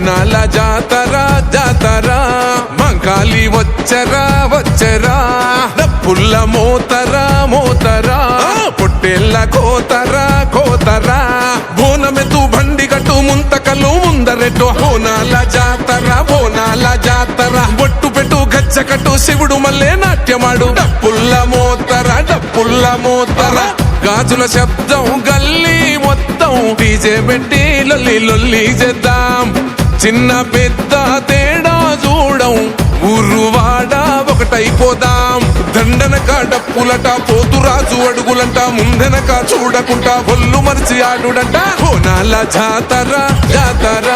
బోనాల జాతర జాతర మంకాలి వచ్చరా వచ్చరా డప్పుల్ల మోతరా మోతరా పొట్టేళ్ళ కోతరా కోతరా బోనమెతు బండి కట్టు ముంతకలు ముందరెట్టు బోనాల జాతర బొట్టు పెట్టు గచ్చ కట్టు శివుడు మల్లే నాట్యమాడు డప్పుల్ల మోతర గాజుల శబ్దం గల్లీ మొత్తం డీజే పెట్టి లొల్లి లొల్లి చేద్దాం చిన్న పెద్ద తేడా చూడం ఊరువాడ ఒకటైపోదాం దండనక డప్పులట పోతురాజు అడుగులంట ముందెనక చూడకుండా ఒళ్ళు మరిచి ఆడుడంట బోనాల జాతర జాతర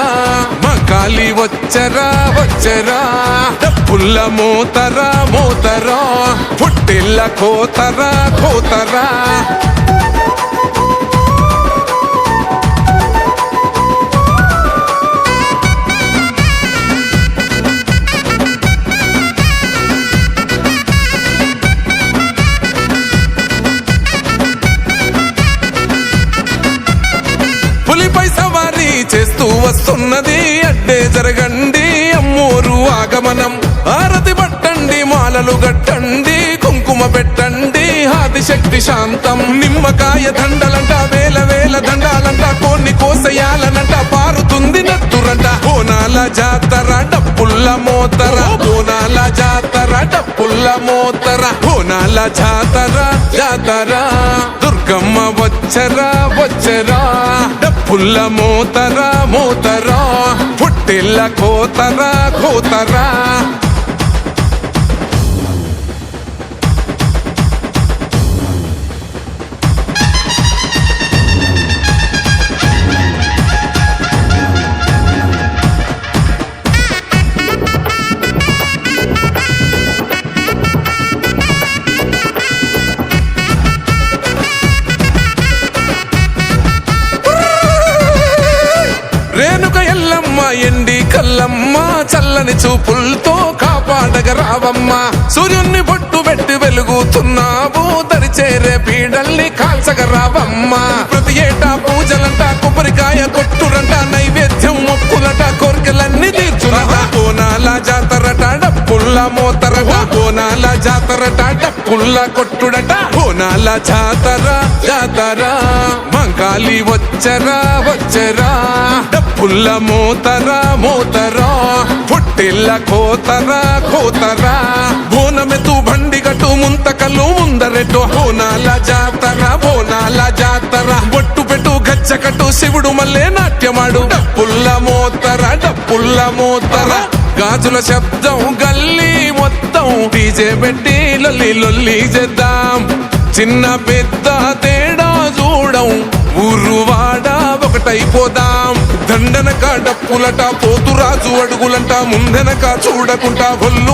మంకాలి వచ్చరా వచ్చరా డప్పుల్ల మోతరా మోతరా పొట్టేళ్ళ కోతరా కోతరా పులిపై సవారీ చేస్తూ వస్తున్నది అడ్డే జరగండి అమ్మోరు ఆగమనం ఆరతి పట్టండి మాలలు గట్టండి కుంకుమ పెట్టండి ఆదిశక్తి శాంతం నిమ్మకాయ దండలంట వేల వేల దండాలంట కొన్ని కోసయాలనంట పారుతుంది నత్తురంట బోనాల జాతర డప్పుల్ల మోతర బోనాల జాతర డప్పుల్ల మోతర బోనాల జాతర జాతర దుర్గమ్మ వచ్చరా వచ్చరా డప్పుల్ల మోతరా మోతరా పొట్టేళ్ళ కోతరా కోతరా రేణుక ఎల్లమ్మ ఎండి కల్లమ్మ చల్లని చూపులతో కాపాడగ రావమ్మ సూర్యున్ని బొట్టు పెట్టి వెలుగుతున్నావు దరిచేరే పీడల్ని కాల్చగ రావమ్మ ప్రతి ఏటా పూజలంట కొబ్బరికాయ కొట్టురంట నైవేద్యం మొక్కులట కోరికలన్నీ తీర్చునట బోనాల జాతరట డప్పుల్ల మోతరట బోనాల జాతరట డప్పుల్ల కొట్టుడట బోనాల జాతర జాతర మంకాలి వచ్చరా వచ్చరా డప్పుల్ల మోతరా మోతరా పొట్టేళ్ళ కోతరా కోతరా బోనమెతు బండి కట్టు ముంతకలు ముందరెట్టు బోనాల జాతర బొట్టు పెట్టు గచ్చ కట్టు శివుడు మల్లే నాట్యమాడు డప్పుల్ల మోతర గాజుల శబ్దం గల్లీ మొత్తం డీజే పెట్టి లొల్లి లొల్లి చేద్దాం చిన్న పెద్ద తేడా చూడం ఊరువాడ ఒకటైపోదాం దండనక డప్పులట పోతురాజు అడుగులంట ముందెనక చూడకుండా ఒళ్ళు